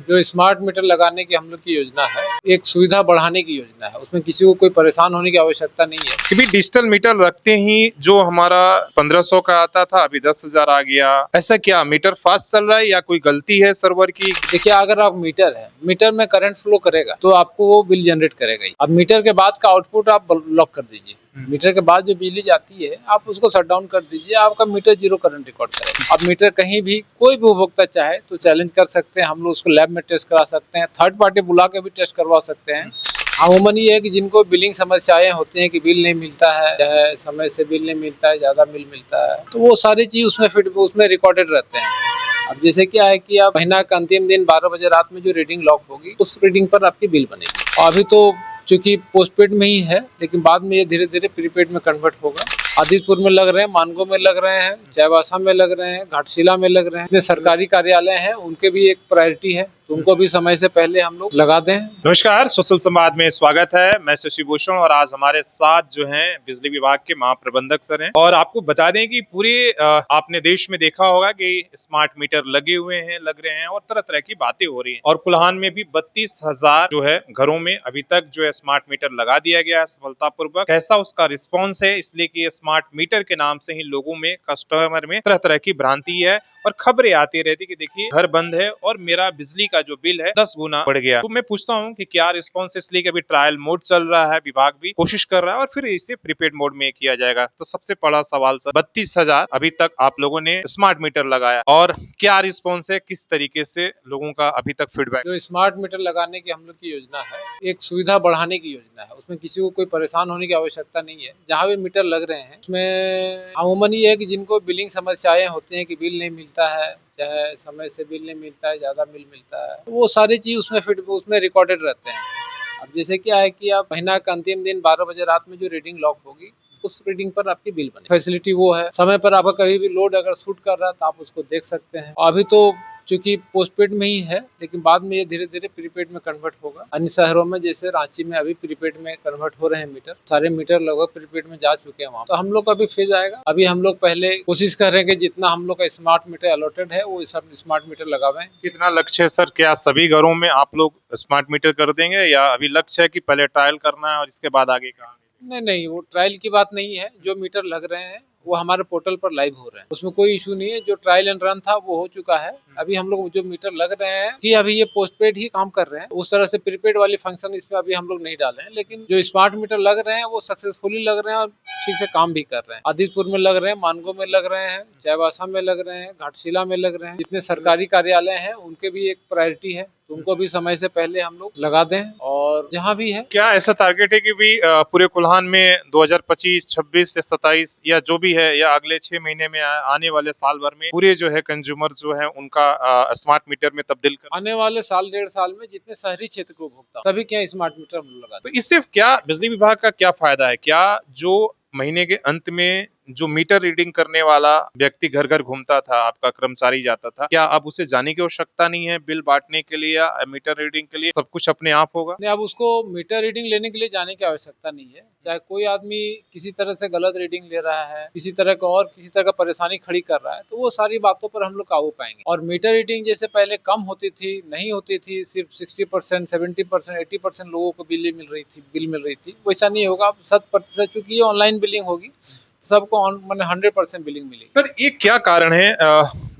जो smart meter लगाने की हम लोग की योजना है, एक सुविधा बढ़ाने की योजना है। उसमें किसी को कोई परेशान होने की आवश्यकता नहीं है। कि भी डिजिटल मीटर रखते ही जो हमारा 1500 का आता था अभी 10,000 आ गया, ऐसा क्या मीटर फास्ट चल रहा है या कोई गलती है सर्वर की? देखिए, अगर आप मीटर है, मीटर में करंट फ्लो करेगा तो आपको वो बिल जनरेट करेगा ही। अब मीटर के बाद का आउटपुट आप लॉक कर दीजिए। मीटर के बाद जो बिजली जाती है आप उसको शट डाउन कर दीजिए, आपका मीटर जीरो करंट रिकॉर्ड करेगा। अब मीटर कहीं भी कोई भी उपभोक्ता चाहे तो चैलेंज कर सकते हैं, हम लोग उसको लैब में टेस्ट करा सकते हैं, थर्ड पार्टी बुला के भी टेस्ट करवा सकते हैं। अमूमन ये है कि जिनको बिलिंग समस्याएं होती हैं कि बिल नहीं मिलता है, समय से बिल नहीं मिलता है, ज्यादा बिल मिलता है, तो वो सारी चीज उसमें रिकॉर्डेड रहते हैं। अब जैसे क्या है कि आप महीना का अंतिम दिन 12 बजे रात में जो रीडिंग लॉक होगी उस रीडिंग पर आपकी बिल बनेगी। और अभी तो चूंकि पोस्टपेड में ही है, लेकिन बाद में ये धीरे धीरे प्रीपेड में कन्वर्ट होगा। आदितपुर में लग रहे हैं, मानगो में लग रहे हैं, चाईबासा में लग रहे हैं, घाटशिला में लग रहे हैं। जितने सरकारी कार्यालय हैं उनके भी एक प्रायोरिटी है, तो उनको भी समय से पहले हम लोग लगा दें। नमस्कार, सोशल संवाद में स्वागत है। मैं शशि भूषण और आज हमारे साथ जो हैं बिजली विभाग के महाप्रबंधक सर हैं। और आपको बता दें कि पूरे आपने देश में देखा होगा कि स्मार्ट मीटर लगे हुए हैं, लग रहे हैं और तरह तरह की बातें हो रही हैं। और कुल्हान में भी 32,000 जो है घरों में अभी तक जो है स्मार्ट मीटर लगा दिया गया है सफलतापूर्वक। कैसा उसका रिस्पॉन्स है, इसलिए कि स्मार्ट मीटर के नाम से ही लोगों में, कस्टमर में तरह तरह की भ्रांति है और खबरें आती रहती कि देखिए घर बंद है और मेरा बिजली का जो बिल है 10 गुना बढ़ गया। तो मैं पूछता हूँ कि क्या रिस्पॉन्स, इसलिए कि अभी ट्रायल मोड चल रहा है, विभाग भी कोशिश कर रहा है और फिर इसे प्रीपेड मोड में किया जाएगा। तो सबसे बड़ा सवाल सर, 32,000 अभी तक आप लोगों ने स्मार्ट मीटर लगाया और क्या रिस्पॉन्स है, किस तरीके से लोगों का अभी तक फीडबैक? जो स्मार्ट मीटर लगाने की हम लोग की योजना है, एक सुविधा बढ़ाने की योजना है। उसमें किसी को कोई परेशान होने की आवश्यकता नहीं है। जहाँ भी मीटर लग रहे हैं उसमें अमूमन ये है कि जिनको बिलिंग समस्याएं होती हैं कि बिल नहीं मिलता है, चाहे समय से बिल नहीं मिलता है, ज्यादा बिल मिलता है, तो वो सारी चीज उसमें रिकॉर्डेड रहते हैं। अब जैसे क्या है कि आप महीना का अंतिम दिन 12 बजे रात में जो रीडिंग लॉक होगी उस रीडिंग पर आपकी बिल बने। फैसिलिटी वो है, समय पर आपका कभी भी लोड अगर शूट कर रहा है तो आप उसको देख सकते हैं। अभी तो चूंकि पोस्टपेड में ही है, लेकिन बाद में ये धीरे धीरे प्रीपेड में कन्वर्ट होगा। अन्य शहरों में जैसे रांची में अभी प्रीपेड में कन्वर्ट हो रहे हैं मीटर, सारे मीटर लगभग प्रीपेड में जा चुके हैं वहाँ। तो हम लोग का भी फेज आएगा। अभी हम लोग पहले कोशिश कर रहे हैं कि जितना हम लोग का स्मार्ट मीटर अलॉटेड है वो सब स्मार्ट मीटर लगावें। कितना लक्ष्य है सर? क्या सभी घरों में आप लोग स्मार्ट मीटर कर देंगे या अभी लक्ष्य है कि पहले ट्रायल करना है और इसके बाद आगे का? नहीं नहीं, वो ट्रायल की बात नहीं है। जो मीटर लग रहे हैं वो हमारे पोर्टल पर लाइव हो रहे हैं, उसमें कोई इशू नहीं है। जो ट्रायल एंड रन था वो हो चुका है। अभी हम लोग जो मीटर लग रहे हैं कि अभी ये पोस्टपेड ही काम कर रहे हैं, उस तरह से प्रीपेड वाली फंक्शन इसमें अभी हम लोग नहीं डाले हैं। लेकिन जो स्मार्ट मीटर लग रहे हैं वो सक्सेसफुली लग रहे हैं और ठीक से काम भी कर रहे हैं। आदितपुर में लग रहे हैं, मानगो में लग रहे हैं, चाईबासा में लग रहे हैं, घाटशिला में लग रहे हैं। जितने सरकारी कार्यालय हैं उनके भी एक प्रायोरिटी है, तो उनको भी समय से पहले हम लोग लगा दें। और जहाँ भी है, क्या ऐसा टारगेट है कि भी पूरे कुल्हान में 2025, 26 या 27 या जो भी है या अगले 6 महीने में आने वाले साल भर में पूरे जो है कंज्यूमर जो है उनका स्मार्ट मीटर में तब्दील कर? आने वाले साल 1.5 साल में जितने शहरी क्षेत्र के उपभोक्ता सभी के यहाँ स्मार्ट मीटर हम लोग लगा दें। तो इससे क्या बिजली विभाग का क्या फायदा है? क्या जो महीने के अंत में जो मीटर रीडिंग करने वाला व्यक्ति घर घर घूमता था, आपका कर्मचारी जाता था, क्या अब उसे जाने की आवश्यकता नहीं है बिल बांटने के लिए या मीटर रीडिंग के लिए? सब कुछ अपने आप होगा? नहीं, अब उसको मीटर रीडिंग लेने के लिए जाने की आवश्यकता नहीं है। चाहे कोई आदमी किसी तरह से गलत रीडिंग ले रहा है, किसी तरह का परेशानी खड़ी कर रहा है, तो वो सारी बातों पर हम लोग काबू पाएंगे। और मीटर रीडिंग जैसे पहले कम होती थी, नहीं होती थी, सिर्फ 60%, 70%, 80% लोगों को बिल मिल रही थी, वैसा नहीं होगा। अब 100%, चूंकि ये ऑनलाइन बिलिंग होगी, सबको मैंने 100% बिलिंग मिलेगी। सर ये क्या कारण है?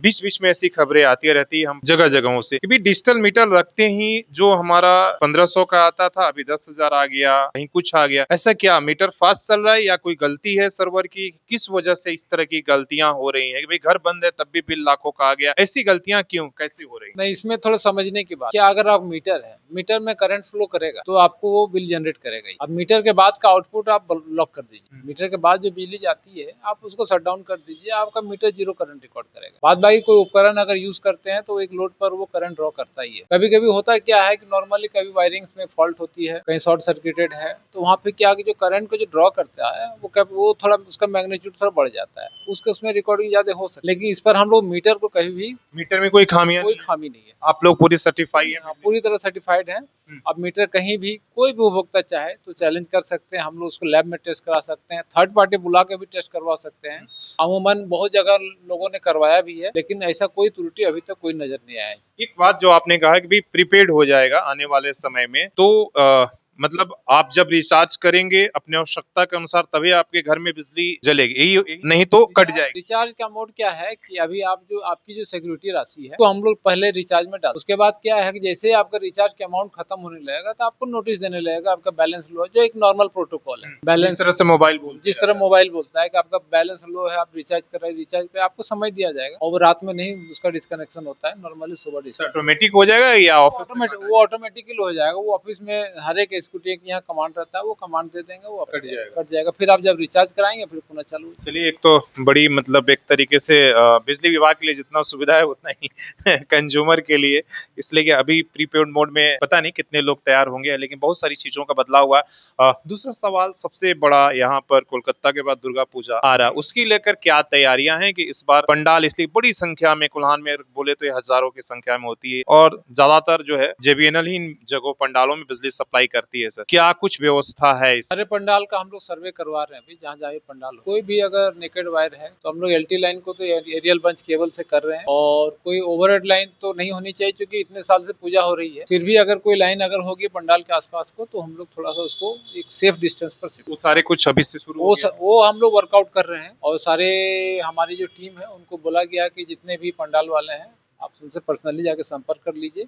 बीच बीच में ऐसी खबरें आती रहती है हम जगह जगहों से कि भी डिजिटल मीटर रखते ही जो हमारा 1500 का आता था अभी 10,000 आ गया, कहीं कुछ आ गया, ऐसा क्या मीटर फास्ट चल रहा है या कोई गलती है सर्वर की? किस वजह से इस तरह की गलतियां हो रही है कि भाई घर बंद है तब भी बिल लाखों का आ गया? ऐसी गलतियां क्यों, कैसी हो रही? नहीं, इसमें थोड़ा समझने की बात, क्या अगर आप मीटर है, मीटर में करंट फ्लो करेगा तो आपको वो बिल जनरेट करेगा ही। अब मीटर के बाद का आउटपुट आप लॉक कर दीजिए। मीटर के बाद जो बिजली जाती है आप उसको शट डाउन कर दीजिए, आपका मीटर जीरो करंट रिकॉर्ड करेगा। बाद बाकी कोई उपकरण अगर यूज करते हैं तो एक लोड पर वो करंट ड्रॉ करता ही है। कभी कभी होता है क्या है कि नॉर्मली कभी वायरिंग्स में फॉल्ट होती है, कहीं शॉर्ट सर्किटेड है, तो वहाँ पे क्या कि जो करंट को जो ड्रॉ करता है वो थोड़ा उसका मैग्नीट्यूड थोड़ा बढ़ जाता है, उसमें रिकॉर्डिंग ज्यादा हो सकती है। लेकिन इस पर हम लोग मीटर को कभी भी, मीटर में कोई खामी नहीं है। आप लोग पूरी सर्टिफाई है? हाँ, पूरी तरह सर्टिफाइड है। अब मीटर कहीं भी कोई भी उपभोक्ता चाहे तो चैलेंज कर सकते हैं, हम लोग उसको लैब में टेस्ट करा सकते हैं, थर्ड पार्टी बुला के भी टेस्ट करवा सकते हैं। अमूमन बहुत जगह लोगों ने करवाया भी है, लेकिन ऐसा कोई त्रुटि अभी तक कोई नजर नहीं आया है। एक बात जो आपने कहा कि भी प्रीपेड हो जाएगा आने वाले समय में, तो मतलब आप जब रिचार्ज करेंगे अपने आवश्यकता के अनुसार तभी आपके घर में बिजली जलेगी, नहीं तो कट जाएगी। रिचार्ज का मोड क्या है कि अभी आप जो आपकी जो सिक्योरिटी राशि है तो हम लोग पहले रिचार्ज में डाल, उसके बाद क्या है कि जैसे ही आपका रिचार्ज का अमाउंट खत्म होने लगेगा तो आपको नोटिस देने लगेगा आपका बैलेंस लो है, जो एक नॉर्मल प्रोटोकॉल है। बैलेंस जिस तरह से मोबाइल जिस तरह मोबाइल बोलता है कि आपका बैलेंस लो है, आप रिचार्ज कर रहे हैं, रिचार्ज पे आपको समय दिया जाएगा और वो रात में नहीं उसका डिस्कनेक्शन होता है, नॉर्मली सुबह डिस्कनेक्ट ऑटोमेटिक हो जाएगा या ऑफिस वो ऑटोमेटिकली हो जाएगा। वो ऑफिस में हर एक स्कूटी के यहाँ कमांड रहता है, वो कमांड दे देंगे, वो कट जाएगा। फिर आप जब रिचार्ज कराएंगे फिर पुनः चालू हो जाएगा। चलिए, एक तो बड़ी मतलब एक तरीके से बिजली विभाग के लिए जितना सुविधा है उतना ही कंज्यूमर के लिए, इसलिए कि अभी प्रीपेड मोड में पता नहीं कितने लोग तैयार होंगे, लेकिन बहुत सारी चीजों का बदलाव हुआ। दूसरा सवाल सबसे बड़ा, यहाँ पर कोलकाता के बाद दुर्गा पूजा आ रहा है, उसकी लेकर क्या तैयारियां हैं कि इस बार पंडाल इसलिए बड़ी संख्या में, कुल्हान में बोले तो ये हजारों की संख्या में होती है और ज्यादातर जो है JBNL ही इन जगहों पंडालों में बिजली सप्लाई करती है। सर, क्या कुछ व्यवस्था है इस? सारे पंडाल का हम लोग सर्वे करवा रहे हैं अभी, जहाँ जहाँ पंडाल हो। कोई भी अगर नेकेड वायर है तो हम लोग LT लाइन को तो एरियल बंच केबल से कर रहे हैं, और कोई ओवरहेड लाइन तो नहीं होनी चाहिए क्योंकि इतने साल से पूजा हो रही है। फिर भी अगर कोई लाइन अगर होगी पंडाल के आसपास को तो हम लोग थोड़ा सा उसको एक सेफ डिस्टेंस पर वो सारे कुछ अभी से शुरू हो गया? वो हम लोग वर्कआउट कर रहे हैं, और सारे हमारी जो टीम है उनको बोला गया कि जितने भी पंडाल वाले हैं आप उनसे पर्सनली जाके संपर्क कर लीजिए,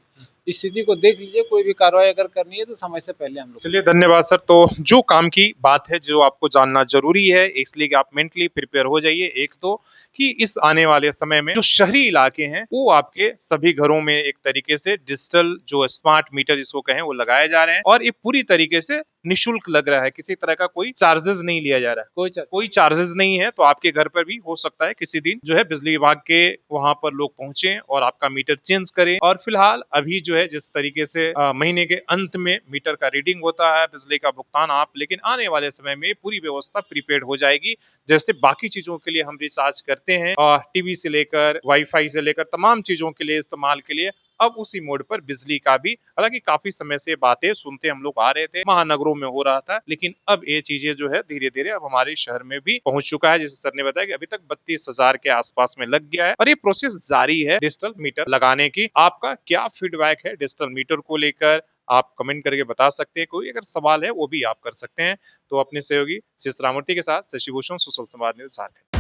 इस स्थिति को देख लीजिए, कोई भी कार्रवाई अगर करनी है तो समय से पहले हम लोग। चलिए, धन्यवाद सर। तो जो काम की बात है जो आपको जानना जरूरी है, इसलिए कि आप मेंटली प्रिपेयर हो जाइए। एक तो कि इस आने वाले समय में जो शहरी इलाके हैं वो आपके सभी घरों में एक तरीके से डिजिटल जो स्मार्ट मीटर जिसको कहें वो लगाए जा रहे हैं, और ये पूरी तरीके से निशुल्क लग रहा है, किसी तरह का कोई चार्जेस नहीं लिया जा रहा है, कोई चार्जेस नहीं है। तो आपके घर पर भी हो सकता है किसी दिन जो है बिजली विभाग के वहां पर लोग पहुंचे और आपका मीटर चेंज करें। और फिलहाल अभी जो है जिस तरीके से महीने के अंत में मीटर का रीडिंग होता है, बिजली का भुगतान आप, लेकिन आने वाले समय में पूरी व्यवस्था प्रीपेड हो जाएगी। जैसे बाकी चीजों के लिए हम रिचार्ज करते हैं, टीवी से लेकर वाईफाई से लेकर तमाम चीजों के लिए, इस्तेमाल के लिए, अब उसी मोड पर बिजली का भी, हालांकि काफी समय से बातें सुनते हम लोग आ रहे थे, महानगरों में हो रहा था, लेकिन अब ये चीजें जो है धीरे धीरे अब हमारे शहर में भी पहुंच चुका है। जैसे सर ने बताया कि अभी तक 32,000 के आसपास में लग गया है और ये प्रोसेस जारी है डिजिटल मीटर लगाने की। आपका क्या फीडबैक है डिजिटल मीटर को लेकर, आप कमेंट करके बता सकते हैं। कोई अगर सवाल है वो भी आप कर सकते हैं। तो अपने सहयोगी श्री रामूर्ति के साथ शशि भूषण, सुशल संवाद न्यूज झारखंड।